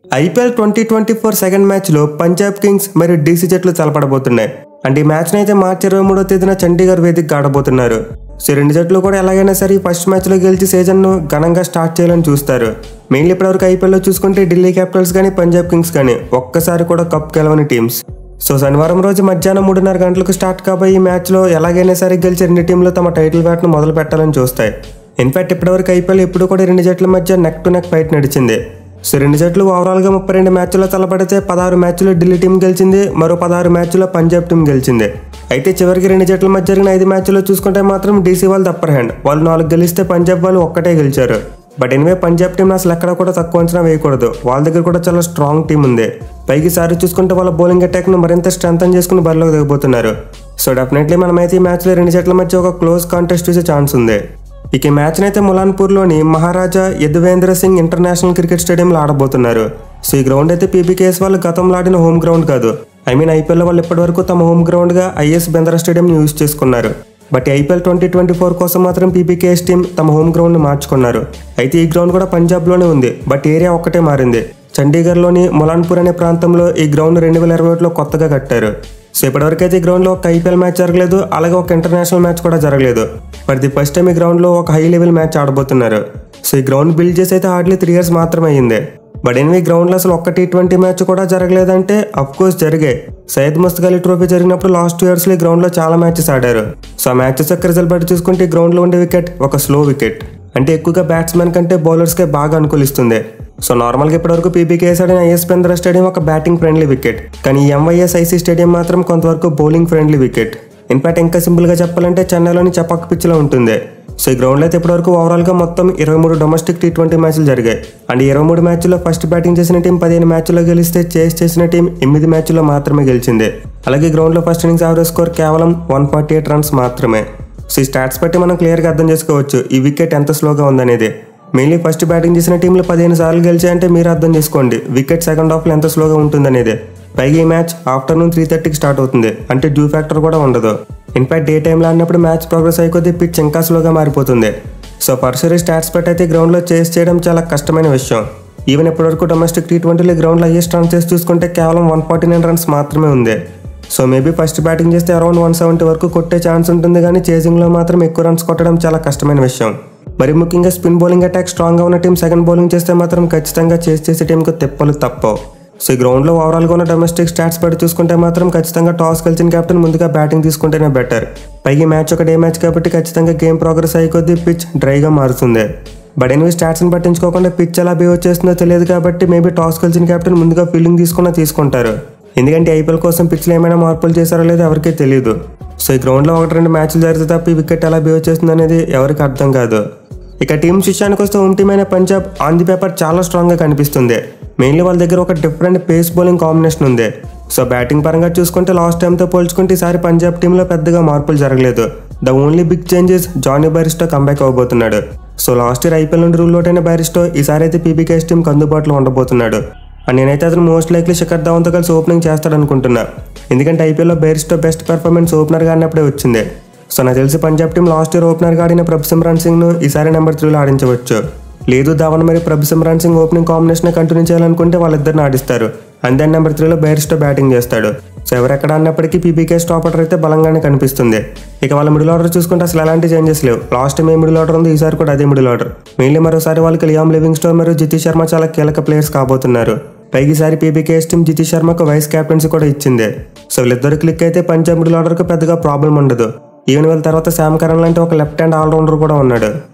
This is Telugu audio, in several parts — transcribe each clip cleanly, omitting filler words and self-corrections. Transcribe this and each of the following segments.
ఐపీఎల్ 2024 సెకండ్ మ్యాచ్లో పంజాబ్ కింగ్స్ మరియు డీసీ జట్లు తలపడబోతున్నాయి. అంటే ఈ మ్యాచ్ని అయితే మార్చి 23వ తేదీన చండీగఢ్ వేదికగా ఆడబోతున్నారు. సో రెండు జట్లు కూడా ఎలాగైనా సరే ఫస్ట్ మ్యాచ్లో గెలిచి సీజన్ను ఘనంగా స్టార్ట్ చేయాలని చూస్తారు. మెయిన్లీ ఇప్పటివరకు ఐపీఎల్లో చూసుకుంటే ఢిల్లీ క్యాపిటల్స్ కానీ పంజాబ్ కింగ్స్ కానీ ఒక్కసారి కూడా కప్ గెలవని టీమ్స్. సో శనివారం రోజు మధ్యాహ్నం 3:30 గంటలకు స్టార్ట్ కాబోయే ఈ మ్యాచ్లో ఎలాగైనా సరే గెలిచి రెండు టీంలు తమ టైటిల్ బ్యాట్ను మొదలు పెట్టాలని చూస్తాయి. ఇన్ఫాక్ట్ ఇప్పటివరకు ఐపీఎల్ ఎప్పుడు కూడా రెండు జట్ల మధ్య నెక్ టు నెక్ ఫైట్ నడిచింది. సో రెండు జట్లు ఓవరాల్గా 32 మ్యాచ్ల్లో తలపడితే 16 మ్యాచ్లో ఢిల్లీ టీం గెలిచింది, మరో 16 మ్యాచ్లో పంజాబ్ టీం గెలిచింది. అయితే చివరికి రెండు జట్ల మధ్య జరిగిన 5 మ్యాచ్ల్లో చూసుకుంటే మాత్రం డీసీ వాళ్ళు అప్పర్ హ్యాండ్, వాళ్ళు 4 గెలిస్తే పంజాబ్ వాళ్ళు ఒక్కటే గెలిచారు. బట్ ఎనివే పంజాబ్ టీం అసలు ఎక్కడ కూడా తక్కువ అంచనా వేయకూడదు. వాళ్ళ దగ్గర కూడా చాలా స్ట్రాంగ్ టీం ఉంది. పైకి సారి చూసుకుంటే వాళ్ళ బౌలింగ్ అటాక్ను మరింత స్ట్రెంథన్ చేసుకుని బరిలోకి దిగబోతున్నారు. సో డెఫినెట్లీ మనమైతే ఈ మ్యాచ్లో రెండు జట్ల మధ్య ఒక క్లోజ్ కాంటెస్ట్ చూసే ఛాన్స్ ఉంది. ఇక ఈ మ్యాచ్ని అయితే ములాన్పూర్లోని మహారాజా యదువేంద్ర సింగ్ ఇంటర్నేషనల్ క్రికెట్ స్టేడియంలో ఆడబోతున్నారు. సో ఈ గ్రౌండ్ అయితే పీబీకేఎస్ వాళ్ళు గతంలో ఆడిన హోమ్ గ్రౌండ్ కాదు. ఐపీఎల్ వాళ్ళు ఇప్పటివరకు తమ హోమ్ గ్రౌండ్గా ఐఎస్ బెంద్రా స్టేడియంని యూజ్ చేసుకున్నారు. బట్ ఐపీఎల్ 2024 కోసం మాత్రం పీబీకేఎస్ టీం తమ హోమ్ గ్రౌండ్ని మార్చుకున్నారు. అయితే ఈ గ్రౌండ్ కూడా పంజాబ్లోనే ఉంది, బట్ ఏరియా ఒక్కటే మారింది. చండీగఢ్లోని ములాన్పూర్ అనే ప్రాంతంలో ఈ గ్రౌండ్ 2021లో కొత్తగా కట్టారు. సో ఇప్పటివరకు అయితే ఈ గ్రౌండ్లో ఒక ఐపీఎల్ మ్యాచ్ జరగలేదు, అలాగే ఒక ఇంటర్నేషనల్ మ్యాచ్ కూడా జరగలేదు. బట్ ది ఫస్ట్ టైం ఈ గ్రౌండ్లో ఒక హై లెవెల్ మ్యాచ్ ఆడబోతున్నారు. సో ఈ గ్రౌండ్ బిల్డ్ చేసి అయితే హార్డ్లీ 3 years మాత్రమే అయింది. బట్ ఎనివే గ్రౌండ్లో అసలు ఒక్క T20 మ్యాచ్ కూడా జరగలేదంటే అఫ్కోర్స్ జరిగాయి. సయ్యద్ ముస్తక్ అలీ ట్రోఫీ జరిగినప్పుడు లాస్ట్ 2 yearsలో ఈ గ్రౌండ్లో చాలా మ్యాచెస్ ఆడారు. సో ఆ మ్యాచెస్ యొక్క రిజల్ట్ బట్టి చూసుకుంటే ఈ గ్రౌండ్లో ఉండే వికెట్ ఒక స్లో వికెట్, అంటే ఎక్కువగా బ్యాట్స్మెన్ కంటే బౌలర్స్కే బాగా అనుకూలిస్తుంది. సో నార్మల్గా ఇప్పటివరకు పీబీకేఎస్ ఆడిన ఐఎస్ బెంద్రా స్టేడియం ఒక బ్యాటింగ్ ఫ్రెండ్లీ వికెట్, కానీ ఈ ఎంవైఎస్ఐసి స్టేడియం మాత్రం కొంతవరకు బౌలింగ్ ఫ్రెండ్లీ వికెట్. ఇన్ఫాక్ట్ ఇంకా సింపుల్గా చెప్పాలంటే చెన్నైలోని చపాక్ పిచ్లో ఉంటుంది. సో ఈ గ్రౌండ్లో అయితే ఇప్పటివరకు ఓవరాల్గా మొత్తం 23 డొమెస్టిక్ T20 మ్యాచ్లు జరిగాయి. అండ్ 23 మ్యాచ్ల్లో ఫస్ట్ బ్యాటింగ్ చేసిన టీం 15 మ్యాచ్ల్లో గెలిస్తే చేస్ చేసిన టీం 8 మ్యాచ్ల్లో మాత్రమే గెలిచింది. అలాగే గ్రౌండ్లో ఫస్ట్ ఇన్నింగ్స్ యావరేజ్ స్కోర్ కేవలం 148 రన్స్ మాత్రమే. సో ఈ స్టాట్స్ బట్టి మనం క్లియర్గా అర్థం చేసుకోవచ్చు ఈ వికెట్ ఎంత స్లోగా ఉందనేది. మెయిన్లీ ఫస్ట్ బ్యాటింగ్ చేసిన టీంలు 15 సార్లు గెలిచాయంటే మీరు అర్థం చేసుకోండి వికెట్ సెకండ్ హాఫ్లో ఎంత స్లోగా ఉంటుందనేది. పైగా ఈ మ్యాచ్ ఆఫ్టర్నూన్ 3:30కి స్టార్ట్ అవుతుంది, అంటే డ్యూ ఫ్యాక్టర్ కూడా ఉండదు. ఇన్ఫాక్ట్ డే టైంలో ఆడినప్పుడు మ్యాచ్ ప్రోగ్రెస్ అయిపోతే పిచ్ ఇంకా స్లోగా మారిపోతుంది. సో పర్సరీ స్టాట్స్ బట్టి అయితే గ్రౌండ్లో చేస్ చేయడం చాలా కష్టమైన విషయం. ఈవెన్ ఇప్పటివరకు డొమెస్టిక్ T20లో గ్రౌండ్లో హైయెస్ట్ రన్స్ చేసి చూసుకుంటే కేవలం 149 రన్స్ మాత్రమే ఉంది. సో మేబీ ఫస్ట్ బ్యాటింగ్ చేస్తే అరౌండ్ 170 వరకు కొట్టే ఛాన్స్ ఉంటుంది, కానీ చేసింగ్లో మాత్రం ఎక్కువ రన్స్ కొట్టడం చాలా కష్టమైన విషయం. మరి ముఖ్యంగా స్పిన్ బౌలింగ్ అటాక్ స్ట్రాంగ్గా ఉన్న టీం సెకండ్ బౌలింగ్ చేస్తే మాత్రం ఖచ్చితంగా చేసే టీంకు తెప్పలు తప్పవు. సో ఈ గ్రౌండ్లో ఓవరాల్గా ఉన్న డొమెస్టిక్ స్టాట్స్ బట్టి చూసుకుంటే మాత్రం ఖచ్చితంగా టాస్ గెలిచిన కెప్టెన్ ముందుగా బ్యాటింగ్ తీసుకుంటేనే బెటర్. పైగా మ్యాచ్ ఒక డే మ్యాచ్ కాబట్టి ఖచ్చితంగా గేమ్ ప్రోగ్రెస్ అయిపోద్ది, పిచ్ డ్రైగా మారుతుంది. బట్ ఎనివే స్టాట్స్ని పట్టించుకోకుండా పిచ్ ఎలా బిహేవ్ చేస్తుందో తెలియదు కాబట్టి మేబీ టాస్ గెలిచిన కెప్టెన్ ముందుగా ఫీల్డింగ్ తీసుకుంటారు. ఎందుకంటే ఐపీఎల్ కోసం పిచ్లో ఏమైనా మార్పులు చేశారో లేదో ఎవరికీ తెలియదు. సో ఈ గ్రౌండ్లో 1-2 మ్యాచ్లు జరిగితే తప్ప ఈ వికెట్ ఎలా బిహేవ్ చేస్తుంది అనేది ఎవరికి అర్థం కాదు. ఇక టీమ్స్ విషయానికి వస్తే హోమ్ టీమ్ అయిన పంజాబ్ ఆన్ ది పేపర్ చాలా స్ట్రాంగ్గా కనిపిస్తుంది. మెయిన్లీ వాళ్ళ దగ్గర ఒక డిఫరెంట్ పేస్ బౌలింగ్ కాంబినేషన్ ఉంది. సో బ్యాటింగ్ పరంగా చూసుకుంటే లాస్ట్ టైంతో పోల్చుకుంటే ఈసారి పంజాబ్ టీంలో పెద్దగా మార్పులు జరగలేదు. The only big changes Jonny Bairstow comeback అవ్వబోతున్నాడు. సో లాస్ట్ ఇయర్ ఐపీఎల్ నుండి రూల్ అవుట్ అయిన బైర్స్టో ఈసారి అయితే పీబీకేఎస్ టీంకి అందుబాటులో ఉండబోతున్నాడు. అండ్ నేనైతే అతను మోస్ట్ లైక్లీ శిఖర్ ధవన్తో కలిసి ఓపెనింగ్ చేస్తాడనుకుంటున్నా. ఎందుకంటే ఐపీఎల్లో బైర్స్టో బెస్ట్ పెర్ఫార్మెన్స్ ఓపెనర్గా ఆడినప్పుడే వచ్చింది. సో నాకు తెలిసి పంజాబ్ టీం లాస్ట్ ఇయర్ ఓపెనర్గా ఆడిన ప్రభ్సిమ్రాన్ సింగ్ను ఈసారి నెంబర్ 3లో ఆడించవచ్చు. లేదు ధవన్ మరి Prabhsimran Singh opening combination continue చేయాలనుకుంటే వాళ్ళిద్దరిని ఆడిస్తారు. అండ్ దెన్ నెంబర్ 3లో బైర్స్టో బ్యాటింగ్ చేస్తాడు. సో ఎవరెక్కడ అన్నప్పటికీ పీబీకేఎస్ టాప్ ఆర్డర్ అయితే బలంగానే కనిపిస్తుంది. ఇక వాళ్ళ మిడిల్ ఆర్డర్ చూసుకుంటే అసలు ఎలాంటి చేంజెస్ లేవు. Last time a middle order ఉంది ఈసారి కూడా అదే మిడిల్ ఆర్డర్. మెయిన్లీ మరోసారి వాళ్ళకి లియామ్ లివింగ్స్టోన్ మరియు జితేష్ శర్మ చాలా కీలక ప్లేయర్స్ కాబోతున్నారు. పైకి ఈసారి పీబీకేఎస్ టీం జితేష్ శర్మకు వైస్ కెప్టెన్సీ కూడా ఇచ్చింది. సో వీళ్ళిద్దరు క్లిక్ అయితే పంజాబ్ మిడిల్ ఆర్డర్కు పెద్దగా ప్రాబ్లం ఉండదు. ఈవెన్ వీళ్ళ తర్వాత శామ్ కరణ్ లాంటి ఒక లెఫ్ట్ హ్యాండ్ ఆల్రౌండర్ కూడా ఉన్నాడు.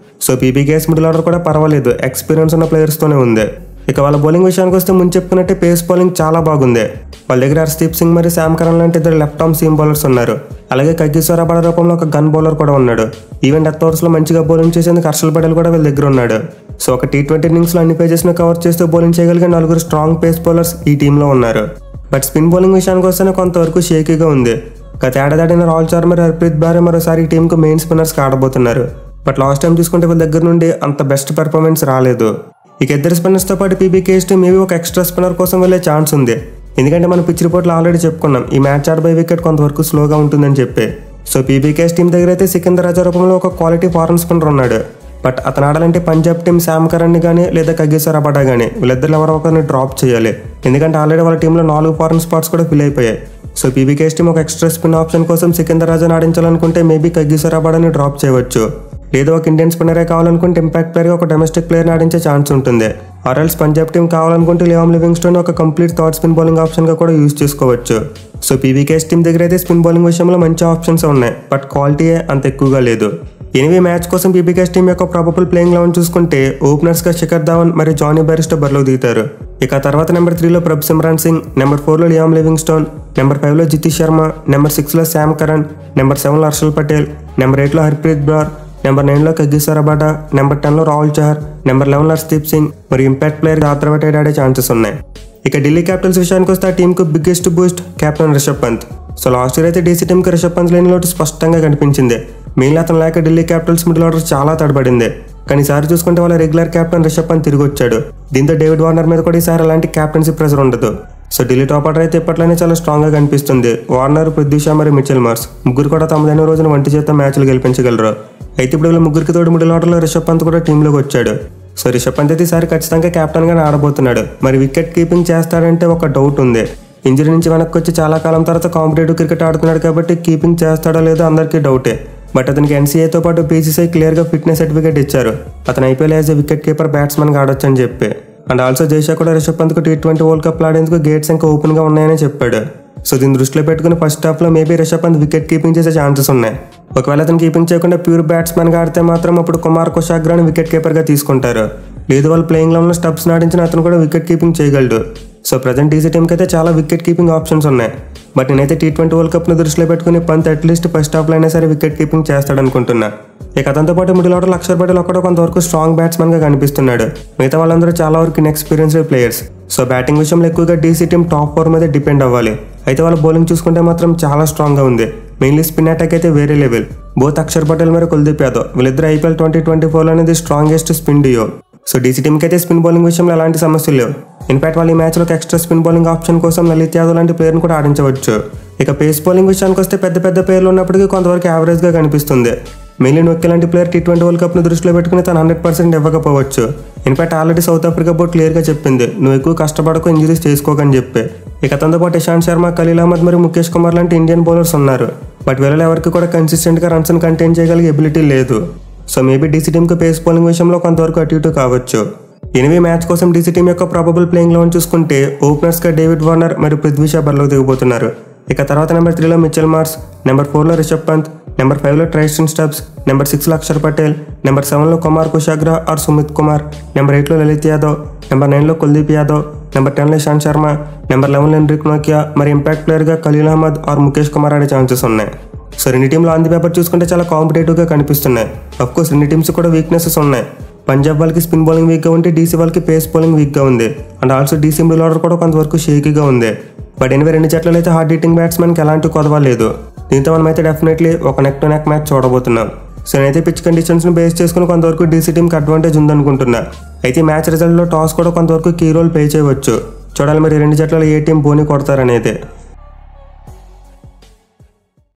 సో పీబీకేఎస్ మిడిల్ ఆర్డర్ కూడా పర్వాలేదు, ఎక్స్పీరియన్స్ ఉన్న ప్లేయర్స్తోనే ఉంది. ఇక వాళ్ళ బౌలింగ్ విషయానికి వస్తే ముందు చెప్పుకున్నట్టే పేస్ బౌలింగ్ చాలా బాగుంది. వాళ్ళ దగ్గర హర్షదీప్ సింగ్ మరియు శామ్ కరణ్ లాంటి 2 లెఫ్ట్ ఆర్మ్ సీమ్ బౌలర్స్ ఉన్నారు. అలాగే కగిసోరా బడ రూపంలో ఒక గన్ బౌలర్ కూడా ఉన్నాడు. ఈవెన్ డెత్ ఓవర్స్లో మంచిగా బౌలింగ్ చేసేందుకు హర్షల్ పటేల్ కూడా వీళ్ళ దగ్గర ఉన్నాడు. సో ఒక T20 ఇన్నింగ్స్లో అన్ని పేజెస్ను కవర్ చేస్తూ బౌలింగ్ చేయగలిగే 4 స్ట్రాంగ్ పేస్ బౌలర్స్ ఈ టీంలో ఉన్నారు. బట్ స్పిన్ బౌలింగ్ విషయానికి వస్తేనే కొంతవరకు షేకీగా ఉంది. గత ఏడాది రాహుల్ చార్ మరియు హర్ప్రీత్ బారే మరోసారి ఈ టీంకు మెయిన్ స్పిన్నర్స్గా ఆడబోతున్నారు. బట్ లాస్ట్ టైం చూసుకుంటే వీళ్ళ దగ్గర నుండి అంత బెస్ట్ పెర్ఫార్మెన్స్ రాలేదు. ఇక ఇద్దరు స్పిన్నర్స్తో పాటు పీబీకేఎస్ టీం మేబీ ఒక ఎక్స్ట్రా స్పిన్నర్ కోసం వెళ్ళే ఛాన్స్ ఉంది. ఎందుకంటే మనం పిచ్ రిపోర్ట్లో ఆల్రెడీ చెప్పుకున్నాం ఈ మ్యాచ్ ఆడబోయే వికెట్ కొంతవరకు స్లోగా ఉంటుందని చెప్పి. సో పీబీకేఎస్ టీం దగ్గర అయితే సికిందర్ రాజా రూపంలో ఒక క్వాలిటీ ఫారెన్ స్పిన్నర్ ఉన్నాడు. బట్ అతను ఆడాలంటే పంజాబ్ టీం శామ్ కరణ్ని కానీ లేదా కగిసో రబాడా కానీ వీళ్ళిద్దరు ఎవరో ఒకరిని డ్రాప్ చేయాలి. ఎందుకంటే ఆల్రెడీ వాళ్ళ టీంలో 4 ఫారెన్ స్పాట్స్ కూడా ఫిల్ అయిపోయాయి. సో పీబీకేఎస్ టీం ఒక ఎక్స్ట్రా స్పిన్ ఆప్షన్ కోసం సికిందర్ రాజాని ఆడించాలనుకుంటే మేబీ కగిసో రబాడాని డ్రాప్ చేయవచ్చు. లేదా ఒక ఇండియన్ స్పిన్నరే కావాలనుకుంటే ఇంపాక్ట్ ప్లేయర్గా ఒక డొమెస్టిక్ ప్లేయర్ని ఆడించే ఛాన్స్ ఉంటుంది. ఆర్ఎల్స్ పంజాబ్ టీం కావాలనుకుంటే లియామ్ లివింగ్స్టోన్ ఒక కంప్లీట్ థర్డ్ స్పిన్ బౌలింగ్ ఆప్షన్గా కూడా యూజ్ చేసుకోవచ్చు. సో పీబీకేఎస్ టీం దగ్గర అయితే స్పిన్ బౌలింగ్ విషయంలో మంచి ఆప్షన్స్ ఉన్నాయి, బట్ క్వాలిటీయే అంత ఎక్కువగా లేదు. ఎనివే మ్యాచ్ కోసం పీబీకేఎస్ టీం యొక్క ప్రాబబుల్ ప్లేయింగ్ 11 చూసుకుంటే ఓపెనర్స్గా శిఖర్ ధవన్ మరియు జానీ బెయిర్స్టో బరిలో దిగుతారు. ఇక తర్వాత నెంబర్ 3లో ప్రభ్ సిమ్రాన్ సింగ్, నెంబర్ 4లో లియామ్ లివింగ్స్టోన్, నెంబర్ 5లో జితేష్ శర్మ, నెంబర్ 6లో శామ్ కరణ్, నెంబర్ 7లో హర్షల్ పటేల్, నెంబర్ 8లో హర్ప్రీత్ బ్రార్, నెంబర్ 9లో కగిసో రబాడా, నెంబర్ 10లో రాహుల్ చహర్, నెంబర్ 11లో హర్షదీప్ సింగ్ మరియు ఇంపాక్ట్ ప్లేయర్ ఆత్రవటేడ్ ఆడే ఛాన్సెస్ ఉన్నాయి. ఇక ఢిల్లీ క్యాపిటల్స్ విషయానికి వస్తే ఆ టీంకు biggest boost captain Rishabh Pant. So last year అయితే డీసీ టీంకి రిషబ్ పంత్ లేని లోటు స్పష్టంగా కనిపించింది. మెయిన్లీ అతను లేక ఢిల్లీ క్యాపిటల్స్ మిడిల్ ఆర్డర్ చాలా తడబడింది. కానీ ఈసారి చూసుకుంటే వాళ్ళ రెగ్యులర్ కెప్టెన్ రిషబ్ పంత్ తిరిగి వచ్చాడు. దీంతో డేవిడ్ వార్నర్ మీద కూడా ఈసారి అలాంటి క్యాప్టెన్సీ ప్రెషర్ ఉండదు. సో ఢిల్లీ టాప్ ఆర్డర్ అయితే ఇప్పట్లోనే చాలా స్ట్రాంగ్గా కనిపిస్తుంది. వార్నర్, పృథ్వీ షా మరియు మిచెల్ మార్ష్ ముగ్గురు కూడా తమదైన రోజున వంటి చేత మ్యాచ్లు గెలిపించగలరు. అయితే ఇప్పుడు వీళ్ళ ముగ్గురికి తోడు మిడిల్ ఆర్డర్లో రిషబ్ పంత్ కూడా టీంలోకి వచ్చాడు. సో రిషబ్ పంత్ అయితే ఈసారి ఖచ్చితంగా కెప్టెన్గానే ఆడబోతున్నాడు. మరి వికెట్ కీపింగ్ చేస్తాడంటే ఒక డౌట్ ఉంది. ఇంజరీ నుంచి వెనక్కి వచ్చి చాలా కాలం తర్వాత కాంపిటేటివ్ క్రికెట్ ఆడుతున్నాడు కాబట్టి కీపింగ్ చేస్తాడో లేదో అందరికీ డౌటే. బట్ అతనికి ఎన్సీఏతో పాటు బీసీసీఐ క్లియర్గా ఫిట్నెస్ సర్టిఫికేట్ ఇచ్చారు. అతను IPL as a wicket keeper బ్యాట్స్మెన్గా ఆడొచ్చు అని చెప్పి. అండ్ ఆల్సో జైషా కూడా రిషబ్ పంత్కు T20 వరల్డ్ కప్ ఆడేందుకు గేట్స్ ఇంకా ఓపెన్గా ఉన్నాయని చెప్పాడు. సో దీన్ని దృష్టిలో పెట్టుకుని ఫస్ట్ హాఫ్లో maybe Rishabh Pant wicket keeping చేసే ఛాన్సెస్ ఉన్నాయి. ఒకవేళ అతను కీపింగ్ చేయకుండా ప్యూర్ బ్యాట్స్మెన్గా ఆడితే మాత్రం అప్పుడు కుమార్ కుషాగ్రాని వికెట్ కీపర్గా తీసుకుంటారు. లేదు వాళ్ళు ప్లేయింగ్ లెవెన్లో స్టబ్స్ నాటించిన అతను కూడా వికెట్ కీపింగ్ చేయగలడు. సో ప్రజెంట్ డీసీ టీంకి అయితే చాలా వికెట్ కీపింగ్ ఆప్షన్స్ ఉన్నాయి. బట్ నేనైతే T20 వరల్డ్ కప్ను దృష్టిలో పెట్టుకుని పంత్ అట్లీస్ట్ ఫస్ట్ హాఫ్లో అయినా సరే వికెట్ కీపింగ్ చేస్తాడనుకుంటున్నా. ఇక అతనితో పాటు మిడిల్ ఆర్డర్ అక్షర్ పటేల్ ఒక్కడో కొంతవరకు స్ట్రాంగ్ బ్యాట్స్మెన్గా కనిపిస్తున్నాడు. మిగతా వాళ్ళందరూ చాలా వరకు ఇన్ఎక్స్పీరియన్స్డ్ ప్లేయర్స్. సో బ్యాటింగ్ విషయంలో ఎక్కువగా డీసీ టీం టాప్ 4 మీద డిపెండ్ అవ్వాలి. అయితే వాళ్ళ బౌలింగ్ చూసుకుంటే మాత్రం చాలా స్ట్రాంగ్గా ఉంది. మెయిన్లీ స్పిన్ అటాక్ అయితే వేరే లెవెల్. బోత్ అక్షర్ పటేల్ మరియు కుల్దీప్ యాదవ్ వీళ్ళిద్దరు IPL 2024 అనేది స్ట్రాంగెస్ట్ స్పిన్ డియో. సో డీసీ టీంకి అయితే స్పిన్ బౌలింగ్ విషయంలో ఎలాంటి సమస్యలు లేవు. ఇన్ఫాక్ట్ వాళ్ళు ఈ మ్యాచ్లో ఎక్స్ట్రా స్పిన్ బౌలింగ్ ఆప్షన్ కోసం లలిత్ యాదవ్ లాంటి ప్లేయర్ని కూడా ఆడించవచ్చు. ఇక పేస్ బౌలింగ్ విషయానికి వస్తే పెద్ద పెద్ద పేర్లు ఉన్నప్పటికీ కొంతవరకు యావరేజ్గా కనిపిస్తుంది. మెయిన్లీ నొక్కి లాంటి ప్లేయర్ T20 వరల్డ్ కప్ను దృష్టిలో పెట్టుకుని తను 100% ఇవ్వకపోవచ్చు. In fact already south Africa board క్లియర్గా చెప్పింది నువ్వు ఎక్కువ కష్టపడకు, ఇంజరీస్ చేసుకోకని చెప్పి. ఇక తనతో పాటు ఇషాంత్ శర్మ, ఖలీల్ అహ్మద్ మరియు ముఖేష్ కుమార్ లాంటి ఇండియన్ బౌలర్స్ ఉన్నారు. బట్ వీళ్ళలో ఎవరికి కూడా కన్సిస్టెంట్గా రన్స్ని కంటైన్ చేయగలిగే ఎబిలిటీ లేదు. సో మేబీ డీసీ టీంకి పేస్ బౌలింగ్ విషయంలో కొంతవరకు అటు ఇటు కావచ్చు. ఎనివే మ్యాచ్ కోసం డీసీ టీం యొక్క ప్రాబబుల్ ప్లేయింగ్ 11 చూసుకుంటే ఓపెనర్స్గా డేవిడ్ వార్నర్ మరియు పృథ్వీ షా బరిలోకి దిగబోతున్నారు. ఇక తర్వాత నెంబర్ 3లో మిచెల్ మార్ష్, నెంబర్ 4లో రిషబ్ పంత్, నెంబర్ 5లో ట్రైస్టన్ స్టబ్స్, నెంబర్ 6లో అక్షర్ పటేల్, నెంబర్ 7లో కుమార్ కుషాగ్రా ఆర్ సుమిత్ కుమార్, నెంబర్ 8లో లలిత్ యాదవ్, నెంబర్ 9లో కుల్దీప్ యాదవ్, నెంబర్ 10లో ఇషాంత్ శర్మ, నెంబర్ 11లో ఎన్రిక్ నోకియా మరి ఇంపాక్ట్ ప్లేయర్గా ఖలీల్ అహ్మద్ ఆర్ ముఖేష్ కుమార్ ఆడే ఛాన్సెస్ ఉన్నాయి. సో రెండు టీంలో ఆన్ ది పేపర్ చూసుకుంటే చాలా కాంపిటేటివ్గా కనిపిస్తున్నాయి. అఫ్కోర్స్ రెండు టీమ్స్ కూడా వీక్నెసెస్ ఉన్నాయి. పంజాబ్ వాళ్ళకి స్పిన్ బౌలింగ్ వీక్గా ఉంటే డీసీ వాళ్ళకి పేస్ బౌలింగ్ వీక్గా ఉంది. And also DC middle order కూడా కొంతవరకు షేకీగా ఉంది. బట్ ఎనివే రెండు జట్లలో అయితే హార్డ్ హిట్టింగ్ బ్యాట్స్మెన్కి ఎలాంటి కొదవలేదు. దీంతో మనమైతే డెఫినెట్లీ ఒక నెక్ టు నెక్ మ్యాచ్ చూడబోతున్నాం. సో నేనైతే పిచ్ కండిషన్స్ని బేస్ చేసుకుని కొంతవరకు డీసీ టీంకి అడ్వాంటేజ్ ఉందనుకుంటున్నా. అయితే మ్యాచ్ రిజల్ట్లో టాస్ కూడా కొంతవరకు కీ రోల్ ప్లే చేయవచ్చు. చూడాలి మరి రెండు జట్లలో ఏ టీం బోని కొడతారనేది.